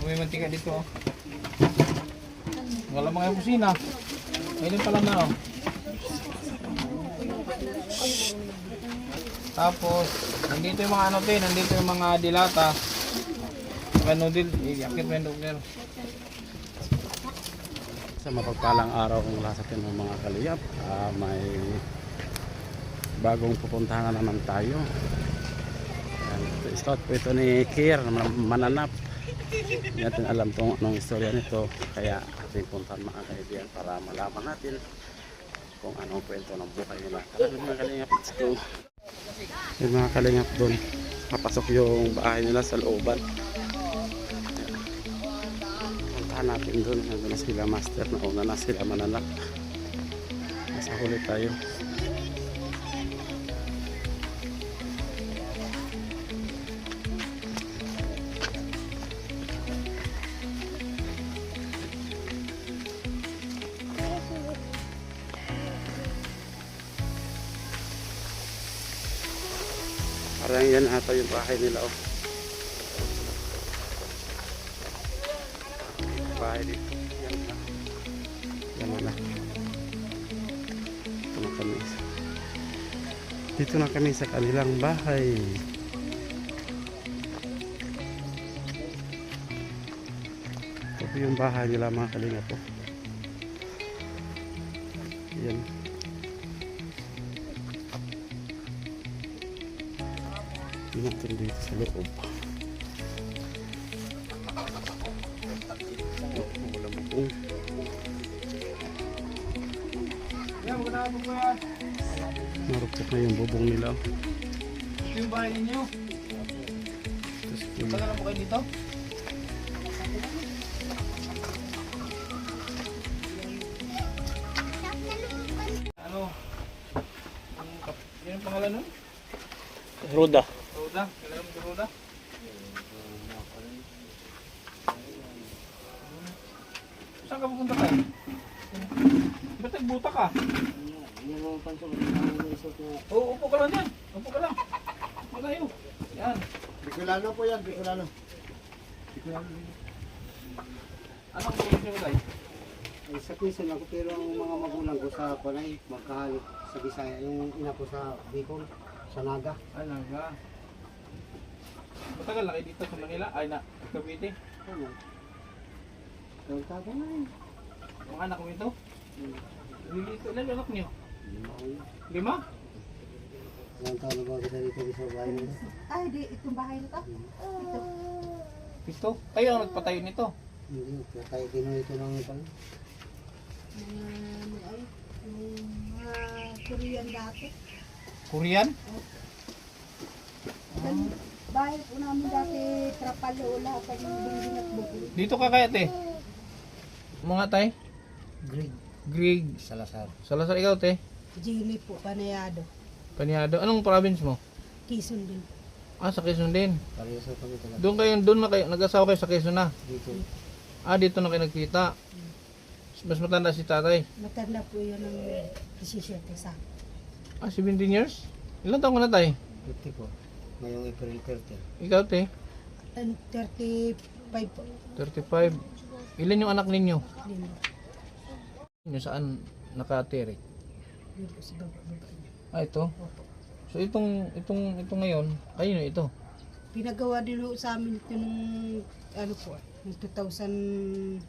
May mantika dito oh. Wala mga kusina. Ayun pala na oh. Tapos, nandito yung mga ano din, nandito yung mga dilata. Mga noodle, yakit mo yung noodle. Sa mapagpalang araw kung lahat sa atin ng mga kaliyap, may bagong pupuntahan na naman tayo. Start po ito ni Kier, mananap. Hindi natin alam kung anong istorya nito, kaya ating puntahan mga kaibigan para malaman natin kung anong kwento ng buhay nila. Tara mga kalingap, let's go. Yung mga kalingap doon, papasok yung bahay nila sa looban. Puntahan natin doon, nandun na sila master, nauna na sila mananap. Nasa huli tayo. Parang yan ata yung bahay nila oh. Bahay dito. Yan na. Yan na. Dito na kami. Dito na kami sa kanilang bahay. Ito po yung bahay nila mga kalinga po. Yan. Natin dito sa loob. Wala mo po. Marupok na yung bubong nila. Ito yung bahay ninyo. Tagal na po kayo dito? Ano? Yan ang pangalan nun? Roda. Roda? Kailangan mo si Roda? Saan ka pupunta tayo? Ba't nagbuta ka? Oo, upo ka lang yan. Upo ka lang. Upo tayo. Yan. Bicolano po yan, Bicolano. Anong probinsya mo tayo? Ay, sa Quezon ako pero ang mga magulang ko sa Panay, magkahalo sa Bisaya. Yung ina ko sa Bicol, sa Naga. Ay, naga. Matagal na kayo dito sa Manila? Ay, na. Cavite. Ano? Yung taga na rin. Mga anak mo ito? Dito, ilan yung anak niyo? Lima ko yun. 5? Ilang taon na ba kita dito sa bahay nila? Ay, di, itong bahay na to? Ito. Ito? Kayo ang nagpatayo nito? Hindi, kaya kinuha ito ng ipang. Ay, yung mga Korean dati. Korean? Yan, bahay po namin dati, Trapalola, pag yung bungin at bukul. Dito ka kaya, te? Mga tay? Greg Greg. Salazar. Salazar, ikaw, te? Jimmy po, Panayado. Paniado. Anong province mo? Quezon din. Ah, sa Quezon din. Pareho sa kami talaga. Doon na kayo, nag-asawa kayo sa Quezon na. Dito. Ah, dito na kayo nagkita. Mas matanda si tatay. Matanda po yun ng 17 sa. Ah, 17 years? Ilang taon ka na, tay? 50 po. Ngayong April 30. Ikaw, te? 35 po. 35. Ilan yung anak ninyo? Lima. Inyo saan nakatiri? Dito sa baba. Ah, ito. Opo. So itong ngayon, ayun ito. Pinagawa din ho sa amin ito nung, ano po, nung 2017.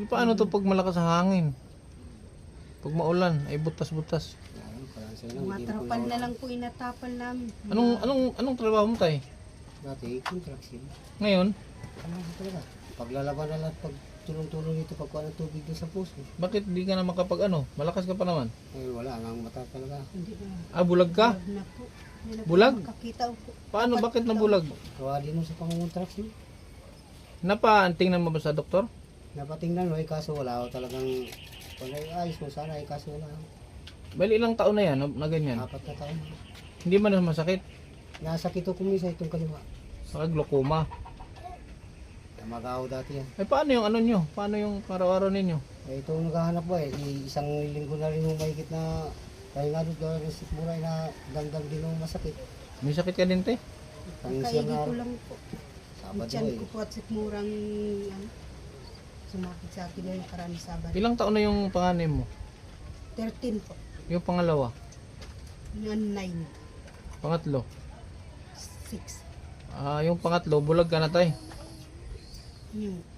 Paano to pag malakas ang hangin? Pag maulan, ay butas-butas. Mga trapal na lang po inatapal namin. Anong trabaho mo, tay? Dati, contraction. Ngayon, Ano ba talaga? Paglalaban na lahat, pag tulong-tulong dito, pagkuha ng tubig din sa puso. bakit di ka na makapag Malakas ka pa naman. Ay, wala nang mata talaga. Hindi na. Ah, bulag ka? Bulag na po. Hindi na po Bulag? makakita po. Paano? Bakit nabulag? Gawa din mo sa pangungontraction. Napaanting mo ba sa doktor? Napatingnan mo, kaso wala ako talagang ayos mo sana, kaso wala. Bali ilang taon na yan na ganyan. 4 na taon. Hindi man na masakit. Nasakit ko minsan itong kaliwa. Saka glaucoma. Magaw dati yan. Ay paano yung ano nyo? Paano yung araw-araw ninyo? Eh, ito naghahanap ba eh. Isang linggo na rin yung mahigit na Kaya nga doon gawin ng sikmura na damdam din ng masakit. May sakit ka din, te? Pangisyan Kaigi na ko lang po. Sabado Tiyan eh. ko po at sikmurang ano, sumakit sa akin yung nakaraan na Sabado. Ilang taon na yung panganay mo? 13 po. Yung pangalawa? Yung 9. Pangatlo? 6. Yung pangatlo, bulag ka na, tay.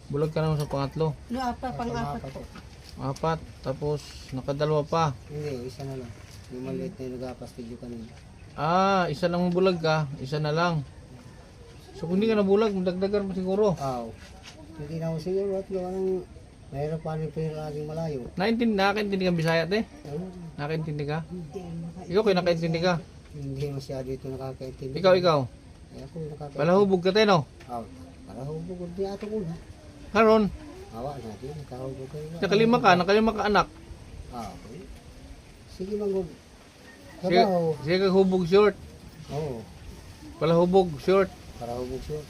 Bulag ka na sa pangatlo. No, pang-apat po. 4, tapos nakadalawa pa. Hindi, isa na lang. Yung maliit na yung nag-apastig yung kanina. Isa lang bulag ka, isa na lang. So kung hindi ka nabulag, magdagdagan mo siguro. Hindi na ako siguro at gawa ng mahirap pa rin pero laging malayo. Nakaintindi ka Bisaya, te? Ayun, Nakaintindi ka? Hindi. Ikaw kayo nakaintindi ka? hindi masyado ito nakakaintindi. Ikaw. Ay ako nakakaintindi. Palahubog ka, te, no? Para hubog di ato una. Karon, Awa natin, nakahubog kayo. nakalima ka anak. Okay. Sige manggod. Sige, Trabaho. sige kag hubog short. Oo, Palahubog short. para hubog siya.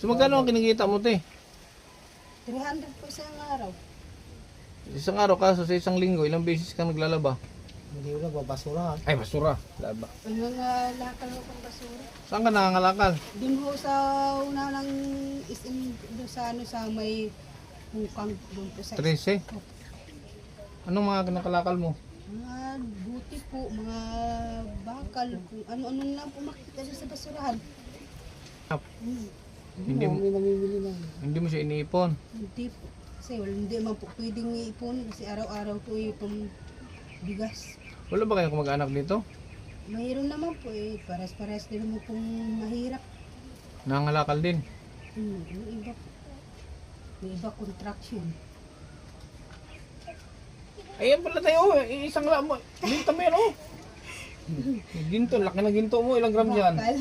So magkano ang kinikita mo, te? 300 po sa araw. Isang araw ka, so sa isang linggo, ilang beses ka naglalaba? Hindi wala, babasura. Ay, basura. Laba. Ang mga lakal ho pang basura. Saan ka nangangalakal? Doon ho sa una ng SM, doon sa ano sa may hukang doon po sa 13. Anong mga kinakalakal mo? mga buti po, mga bakal, kung ano-ano lang po makita siya sa basurahan. Hindi mo, May namimili na. hindi mo siya iniipon. Hindi po. Kasi wala, hindi man po pwedeng iipon kasi araw-araw po itong bigas. Wala ba kayong kamag-anak dito? Mayroon naman po pares-pares din naman pong mahirap. Nangangalakal din. Yung iba po. Yung iba contraction. Ayan pala tayo, isang lang mo. Ginto mo yan, oh. Ginto, laki na ginto mo. Ilang gram yan? Bakal.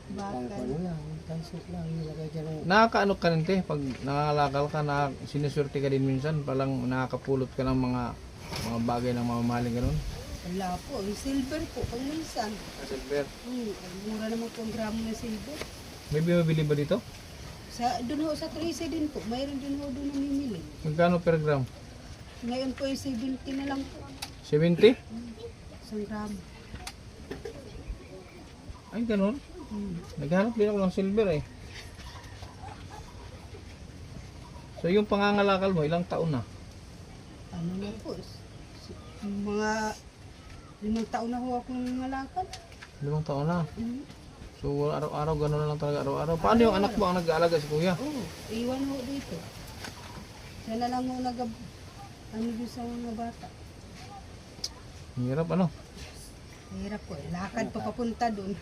Ang Bakal. ano lang, tansok lang, nilagay dyan ng... Nakakaano ka rin, te? Pag nangangalakal ka, sinusurti ka din minsan. Palang nakakapulot ka ng mga bagay ng mamahaling ganun. Wala po. Yung silver po, pag minsan. Silver. Ang mura naman po ang gramo ng silver. May bumibili ba dito? Doon ho sa 13 din po, mayroon din ho doon namimili. Magkano per gram? Ngayon po ay 70 na lang po. 70? Isang gramo. Ay, ganun. Naghanap din ako ng silver eh. So yung pangangalakal mo, ilang taon na? Ano na po? Mga 5 taon na ho akong ngalakal. 5 taon na. Mm. So araw-araw, ganun na lang talaga araw-araw. Paano yung anak mo ang nag-aalaga si kuya? Oo, iwan ho dito. Siya na lang ho ano doon sa mga bata. Hirap ano? Hirap po. Lakad pa papunta doon.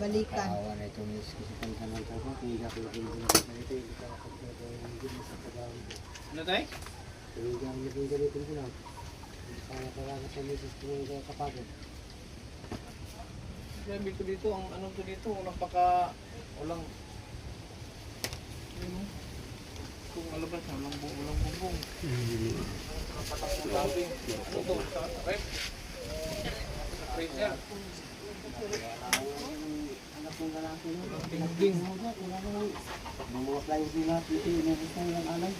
Balikan. Kaawa na ito, miss. Kasi kung ka ng trabaho, kung hindi ako naging ganito, hindi ka kapagpagawa ng gilid sa trabaho. Ano tayo? Kung hindi ako naging ganito ko lang, hindi ka nakaranas sa misis ko ng kapagod. Grabe ko dito, ang ano to dito, walang kung alabas, walang bubong. Ano to, sa rep? Sa freezer? Anak kong lalaki na. Walang dingding. Wala naman. Mga flyers nila, piti, inabot na yung alay.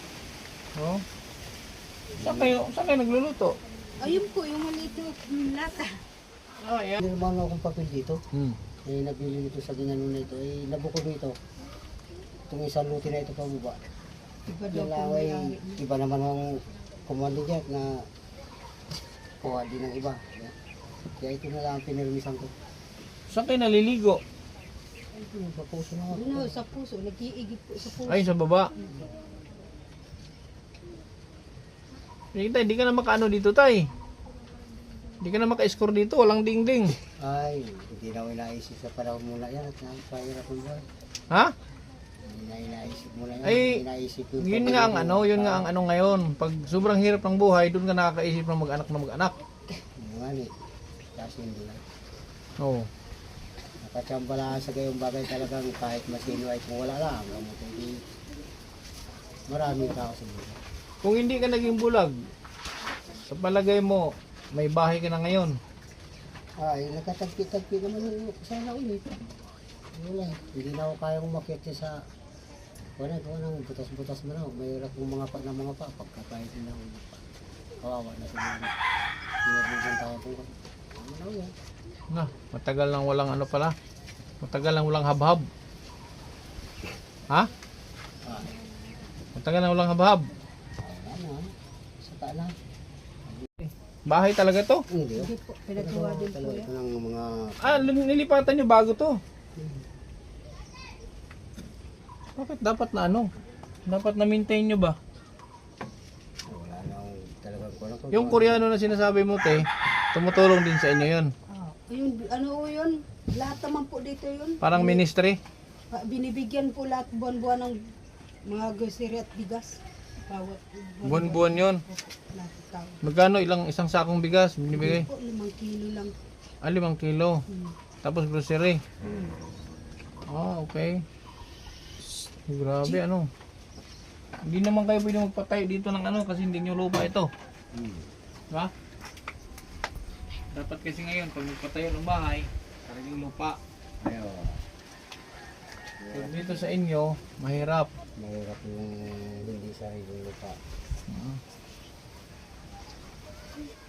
Oh. Saan kayo nagluluto? Ayun po, yung maliit na lata. Yan. Hindi naman akong papel dito. Hmm. Nabili nito sa ginano na ito. Nabuko dito. Itong isang luti na ito pababa. Iba daw Yung po laway, may iba naman ang kumandi dyan na kuha din ng iba. Kaya ito na lang ang pinirmisan ko. Saan kayo naliligo? Ito, sa puso na ako. Ano, sa puso, nag-iigip po sa puso. Ay, sa baba. Hindi ka na makaano dito, tay. Hindi ka na maka-score dito, walang dingding. Ay, hindi na ako inaisip sa panahon muna yan at napahirap mo ba? Ha? Hindi na inaisip muna yan. Ay, Inaisip ko Yun nga ang ano, yun nga ang ano ngayon. Pag sobrang hirap ng buhay, doon ka nakakaisip ng mag-anak. Yung nga ni, kasi hindi na. Oo. Nakachamba lang sa gayong bagay talagang kahit masino ay kung wala lang. Hindi, maraming tao sa buhay. Kung hindi ka naging bulag, sa palagay mo, may bahay ka na ngayon. Ay, nakatagpi-tagpi naman yung sana ulit. Wala, hindi na ako kaya umakyat niya sa... Wala, kung anong butas-butas mo na. Mayroon akong mga pa, pagkakahit na ulit pa. Kawawa na siguro. Binabigyan tayo po. Ano yan? Na, matagal nang walang ano pala. Matagal nang walang habhab. Ha? Matagal nang walang habhab. Ano? Sa taala. Bahay talaga to. Hindi. Hindi po, pinagawa din po Talaga yan. ito ng mga... Ah, nilipatan nyo bago to. Bakit dapat na ano? Dapat na maintain nyo ba? Wala na akong talagang kulang ko. Yung Koreano na sinasabi mo, te, tumutulong din sa inyo yun. Ayun, ano po yun? Lahat naman po dito yun. Parang ministry. Binibigyan po lahat buwan-buwan ng mga grocery at bigas. Bawat Buwan-buwan yun. lahat tao. Magkano ilang isang sakong bigas binibigay? Po, 5 kilo lang. Ah, 5 kilo. Tapos grocery. Hmm. Ah, okay. Grabe, ano. Hindi naman kayo pwede magpatay dito ng ano kasi hindi nyo lupa ito. Diba? Dapat kasi ngayon, pag magpatayo ng bahay, sariling lupa. Ayaw. So, dito sa inyo, mahirap. Mahirap yung hindi sa yung lupa.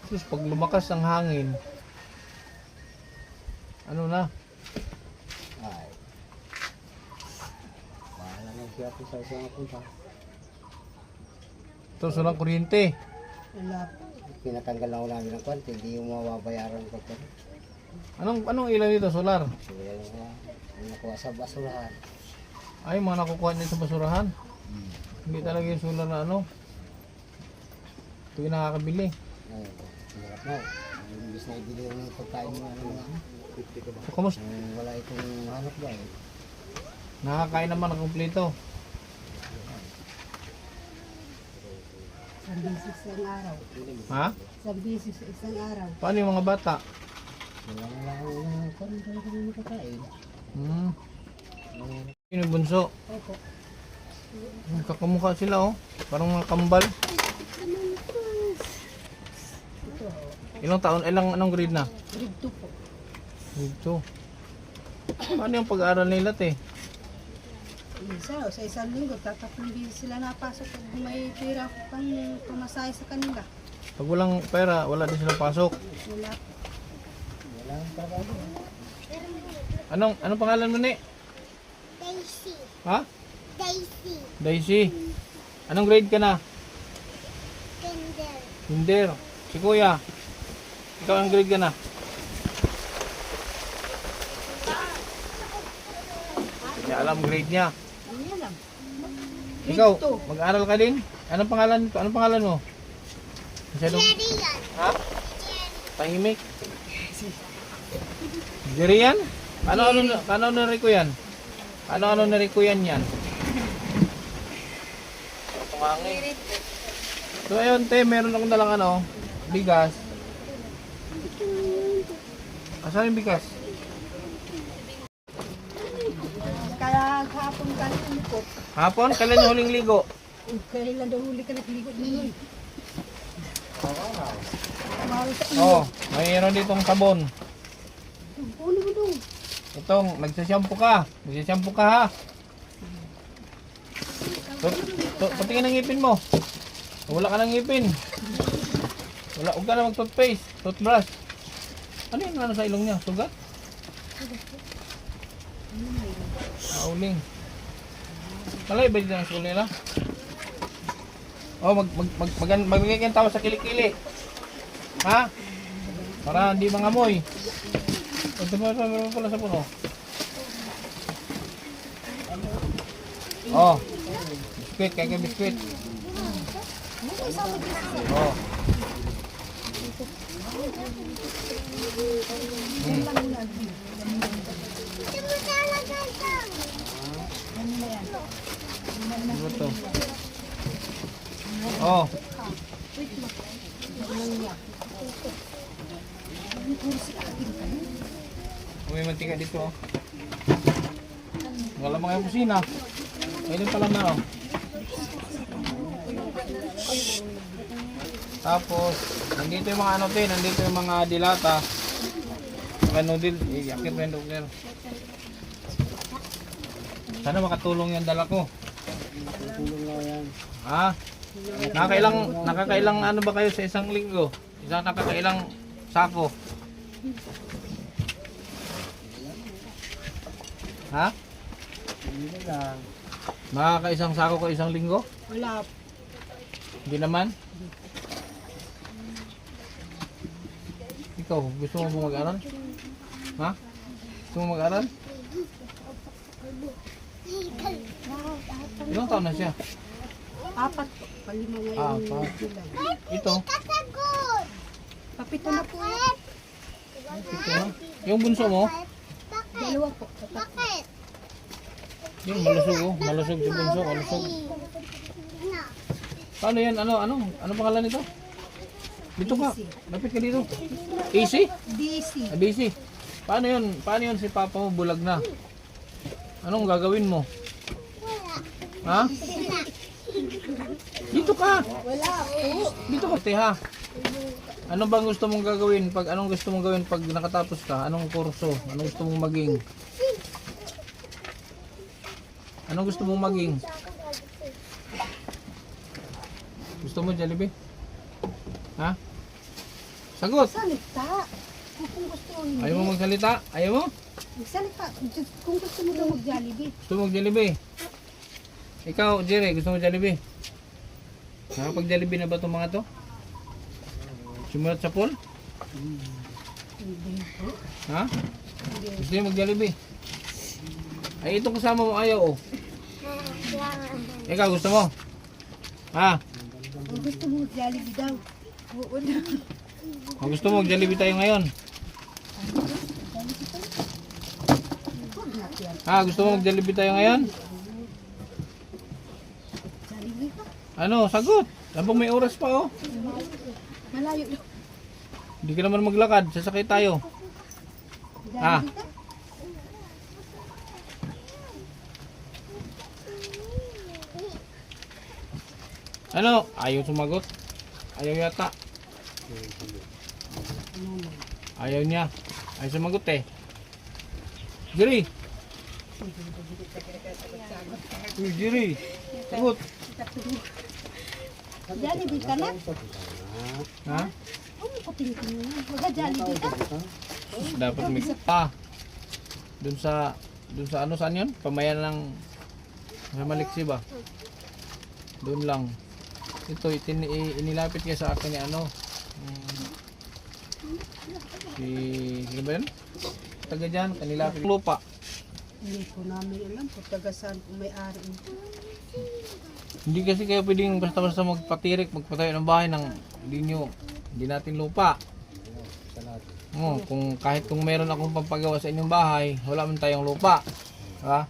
Sus, pag lumakas ang hangin, ano na? Ay. Bahala na siya kung sa isang punta. Ito, sulang kuryente. Wala po. Pinatanggal lang namin ng kwante, hindi yung mababayaran ko pa. Anong ilaw dito? Solar? Sige lang na. Ang nakuha sa basurahan. Ay, mga nakukuha niyo sa basurahan. Hindi talaga yung solar na ano. Ito yung nakakabili. Ay, hirap na. Imbis na ibili ng pagkain mo ano na. So, kamusta? Wala itong hanap ba eh. Nakakain naman ng kumpleto. Isang bisis sa isang araw. Ha? Isang bisis sa isang araw. Paano yung mga bata? Wala na lang yung kung talaga yung makakain. Yun yung bunso. Opo. Kakamukha sila oh. Parang mga kambal. Ilang taon? Anong grade na? Grade 2 po. Grade 2. Paano yung pag-aaral nila te? Isa, sa isang linggo, tatlong bisis sila napasok pag may pera pang pamasahe sa kanila. Pag walang pera, wala din silang pasok. Wala po. Wala ang trabaho. Anong pangalan mo ni? Daisy. Ha? Daisy. Daisy. Anong grade ka na? Kinder. Kinder. Si Kuya. Ikaw ang grade ka na? Hindi alam grade niya. Ano yan lang? Ikaw, Grade two. mag-aral ka din? Anong pangalan mo? Masyadong Jerry. tahimik. Jerry yan? Ano nariko yan? Ano nariko yan yan? Tumangin. So ayun te, meron akong dalang ano, bigas. Asan yung bigas? Kaya kahapon kanina po, Hapon, kailan yung huling ligo? kailan daw huli ka nagligo ninyo? Mahal sa inyo. Oh, mayroon ditong sabon. Puno mo doon. Itong, nagsashampoo ka ha? Patingin ang ngipin mo. Wala ka ng ngipin. Huwag ka na mag-toothpaste, toothbrush. Ano yung ano sa ilong niya? Sugat? Uling. Malay ba dito ang school nila? Oh, magbigay kayong tawa sa kilikili. Ha? Para hindi mangamoy. Ito pala sa puno. Oh. Biskuit, kaya biskuit. Oh. Ano to? Oh. May mantika dito oh. Wala mga kusina. Pwede pala na oh. Tapos, nandito yung mga ano din, nandito yung mga dilata. Mga noodle, yakit mo yung noodle. Sana makatulong yung dala ko. Tulong na yan. Ha? Nakakailang ano ba kayo sa isang linggo? Nakakailang sako? Ha? Hindi lang. Makakaisang sako ko isang linggo? Wala. Hindi naman? Ikaw, gusto mo mag-aral? Ha? Gusto mo mag-aral? Ilang taon na siya? 4 po. Palima ngayon. July. Ito? Kasagot. Papito na po. Ito na? Yung bunso mo? Dalawa po. Bakit? Yung malusog oh. Malusog si bunso. Malusog. Paano yan? Ano pangalan nito? Dito ka. Lapit ka dito. Easy? DC. Busy. Paano yun? Paano yun si papa mo bulag na? Anong gagawin mo? Ha? Dito ka. Wala po. Dito ka, ha. Ano bang gusto mong gagawin? Anong gusto mong gawin pag nakatapos ka? Anong kurso? Anong gusto mong maging? Anong gusto mong maging? Gusto mo Jollibee? Ha? Sagot! Salita. Kung gusto mo hindi. Ayaw mo magsalita? Ayaw mo? Salita. Kung gusto mo daw mag-Jollibee. Gusto mo Jollibee? Ikaw, Jerry, gusto mo Jollibee? Nakapag-Jollibee na ba itong mga to? Simulat sa pool? Hindi po. Ha? Gusto niyo mag-Jollibee? Ay, itong kasama mo ayaw, oh. Ikaw, gusto mo? Ha? Kung gusto mo mag-Jollibee daw. Oo na. Kung gusto mo, mag-Jollibee tayo ngayon. Ha? Gusto mo mag-Jollibee tayo ngayon? Jollibee ka. Ano? Sagot! Habang may oras pa, oh. Malayo daw. Hindi ka naman maglakad. Sasakay tayo. Ah. Jollibee ka. Ano? Ayaw sumagot. Ayaw yata. Ayaw niya. Ayaw sumagot eh. Jerry! Uy, Jerry! Sagot! Jollibee ka na? Ha? Oo, patingin mo na. Mag-Jollibee ka. Dapat may pa. Dun sa ano saan yun? Pamayan ng sa Maliksi ba? Doon lang. Ito inilapit niya sa akin ni ano. Sino ba yun? Taga dyan, kanilapit lupa. Hindi ko namin alam kung taga saan kung may-ari nito. Hindi kasi kayo pwedeng basta-basta magpatirik, magpatayo ng bahay ng hindi natin lupa. Kung kahit kung meron akong pampagawa sa inyong bahay, wala man tayong lupa. Ha?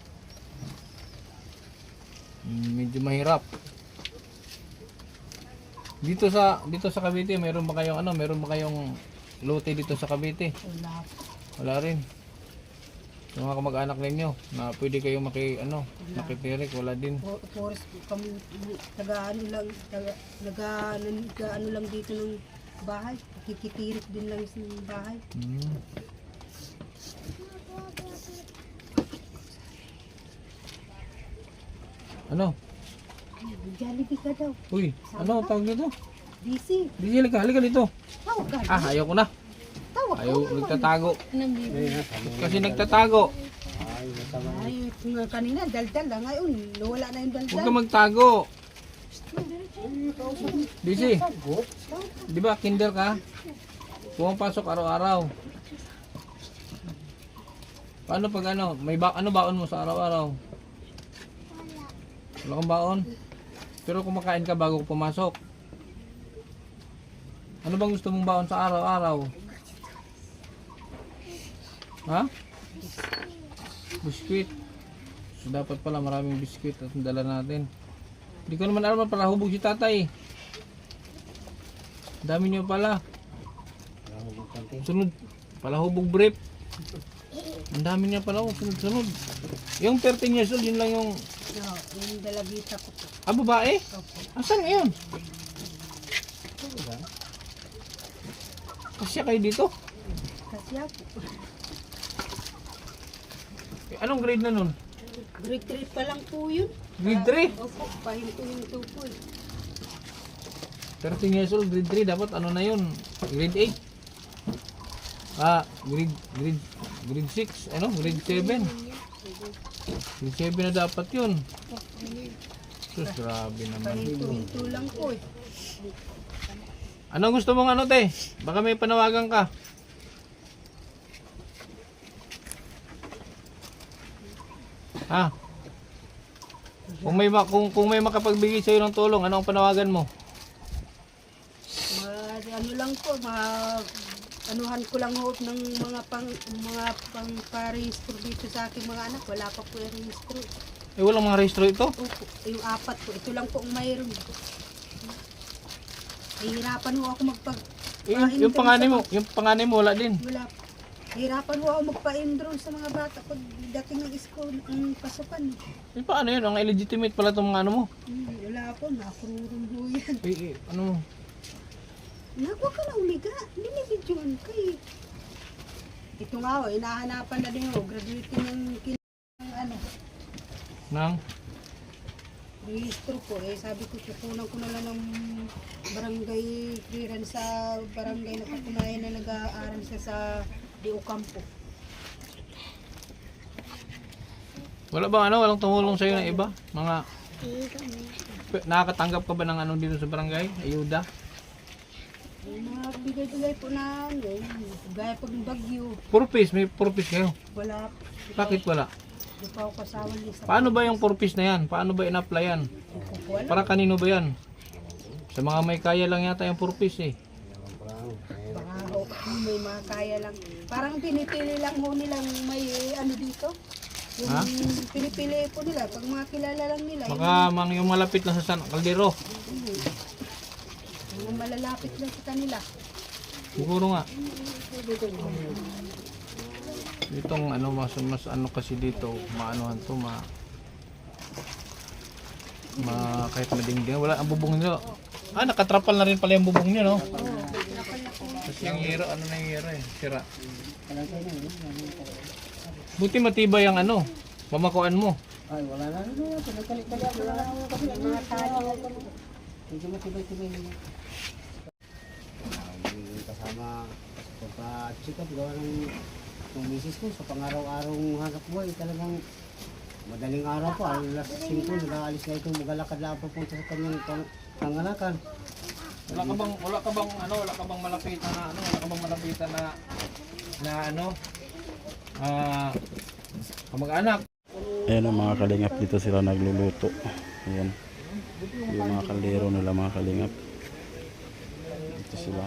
Medyo mahirap. Dito sa Cavite, meron ba kayong lote dito sa Cavite? Wala. Wala rin. Yung mga kamag-anak ninyo na pwede kayong makitirik, wala din. Forest kami, taga-ano lang dito ng bahay. Kikitirik din lang sa bahay. Ano? Jollibee ka daw. Uy, ano tawag dito? DC. Di halika dito. Tawag ka. Ayaw ko na. Tawag Ayaw, nagtatago. Ay, Kasi nagtatago. nga kanina, daldal lang. Ngayon, nawala na yung Huwag daldal. ka magtago. Busy. Di ba, kinder ka? Pumapasok araw-araw. Paano pag ano baon mo sa araw-araw? Wala kang baon? Pero kumakain ka bago pumasok. Ano bang gusto mong baon sa araw-araw? Ha? Biskuit. So dapat pala maraming biskuit at dala natin. Hindi ko naman alam para hubog si tatay. Dami niyo pala. Sunod. Pala hubog brief. Ang dami niya pala. Sunod. Yung 13 years old, yun lang yung... No, yung dalagita ko po. babae? Opo. Asan ngayon? Kasi kayo dito? Kasi ako. Anong grade na nun? Grade 3 pa lang po yun. Grade 3? Opo, pahinto-hinto po eh. 13 years old, grade 3, dapat ano na yun? Grade 8. Grade 6, ano? Grade 7. Grade 7 na dapat yun. Sus, grabe naman. Ito lang po eh. Anong gusto mong ano, te? Baka may panawagan ka. Ha? Kung may makapagbigay sa'yo ng tulong, ano ang panawagan mo? Ano lang po, anuhan ko lang hope ng mga parehistro dito sa aking mga anak. Wala pa po yung rehistro. Eh, walang mga rehistro ito? Opo, yung 4 po. Ito lang po ang mayroon. Hihirapan ho ako Yung panganay mo, wala din. Wala po. Hihirapan ho ako magpa-enroll sa mga bata pag dating ng school, ang pasukan. Eh, paano yun? Ang illegitimate pala itong mga ano mo. Wala po, nakururong ho yan. Ano mo? Huwag ka na umiga. Binibidyoan ka eh. Ito nga ho, hinahanapan na din ho. Graduating ng ano, Nang? rehistro po. Eh, sabi ko, kukunan ko na lang ng barangay clearance sa barangay na patunayan na nag-aaral siya sa D.O. Campo. Wala bang ano? Walang tumulong sa'yo ng iba? Mga... Nakakatanggap ka ba ng ano dito sa barangay? Ayuda? Yung mga bigay-bigay po na ano, gaya pag bagyo, Purpose, may purpose kayo. wala. Bakit wala? Di pa ako kasama niya sa Paano ba yung purpose na yan? Paano ba in-applyan? wala. Para kanino ba yan? Sa mga may kaya lang yata yung purpose eh. Baka ho, may mga kaya lang. Parang pinipili lang ho nilang may ano dito. Yung Ha? pinipili po nila, pag mga kilala lang nila, Baka yung malapit lang sa San Caldero. yung malalapit lang sa kanila. Siguro nga. Itong ano mas ano kasi dito, maanuhan to, kahit madingding, wala ang bubong nyo. Nakatrapal na rin pala yung bubong nyo, no? Kasi yung yero, ano na yung yero eh, sira. Buti matibay ang ano, pamakuan mo. Ay, wala na. Pinagkali-kali ako na lang kasi ang mga tali. Medyo matibay-tibay niya. Kasama pagka-check up, gawa ng misis ko sa pang-araw-arong hanap buhay. Talagang madaling araw po, alas 5, nag-aalis na ito, magalakad lang papunta sa kanyang panganakan. Wala ka bang malapitan na kamag-anak? Ayan ang mga kalingap, dito sila nagluluto. Ayan. Yung mga kaldero nila, mga kalingap. Dito sila.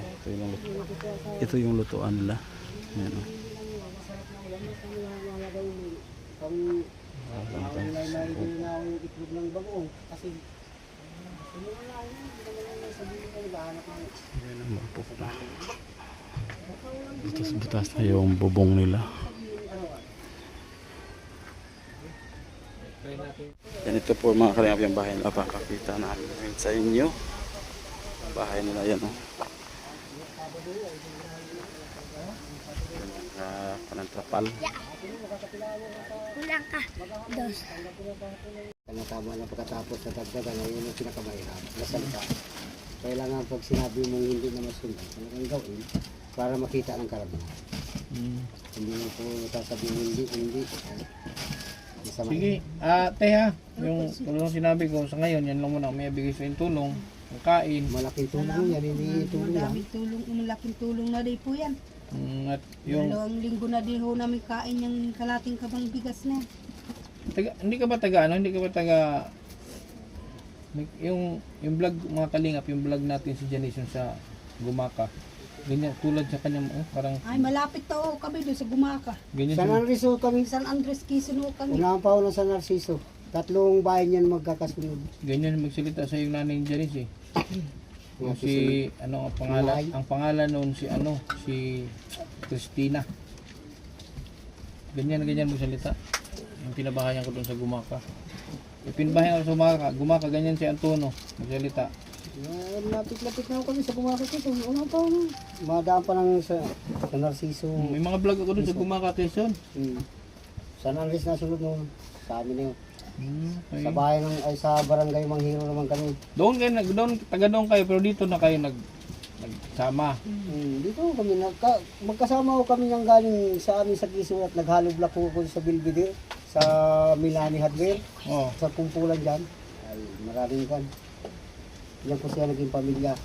Ito yung lutuan nila. Ayan o. Yung itlog ng bagoong kasi Butas-butas na yung bubong nila. Yan, ito po mga kalingap yung bahay nila. Pakakita namin sa inyo. Bahay nila yan o. Panantrapal. Kulang ka. Dos. tama na pagkatapos na dagdagan, yun yung pinakamahirap. Nasalita. Kailangan pag sinabi mong hindi na masunod, talagang gawin para makita ng karamihan. Hindi mo po sasabihin hindi. Masama. Sige, ate ha, yung tulong sinabi ko sa ngayon, yan lang muna, may bigay sa yung tulong, ang kain, Malaking tulong yan, hindi tulong lang. Malaking tulong na din po yan. at yung, 2 linggo na din ho namin kain yung kalating kabang bigas na. hindi ka ba taga, yung vlog, mga kalingap, yung vlog natin si Janice yung sa Gumaka, ganyan, tulad sa kanyang, parang, Ay, malapit to ho kami doon sa Gumaka. ganyan San siya, Narciso kami, San Andres Quezon ho kami. unahan pa ako ng San Narciso. 3 bahay niyan magkakasunod. ganyan magsalita sa yung nanay ni Janice eh. Yung si, ano ang pangalan noon si Christina. Ganyan magsalita. Yung pinabahayan ko doon sa Gumaka. Yung pinabahayan ko sa Gumaka, ganyan si Antonio magsalita. Lapit-lapit na ako kami sa Bumakot ito. Unahan pa ako. Madaan pa lang sa San Narciso. May mga vlog ako doon sa Gumaka, Quezon. San Andres na sunod nung sa amin na yun. Okay. Sa bahay ng, ay sa barangay Manghiro naman kami. Doon kayo, taga doon kayo, pero dito na kayo nagsama. Dito kami, magkasama ko kami nang galing sa amin sa Quezon at naghalo block ko sa Belvedere, sa Milani Hardware, Oh. sa kumpulan dyan. Ay, maraming kan. Diyan ko siya naging pamilya.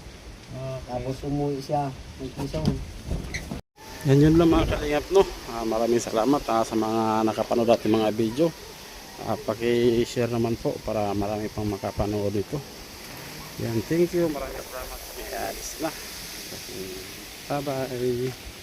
Tapos umuwi siya ng Quezon. Yan yun lang mga kalingap, no. Maraming salamat sa mga nakapanood natin mga video. Paki-share naman po para marami pang makapanood nito. Yan, thank you. Maraming salamat. May alis na. Bye bye.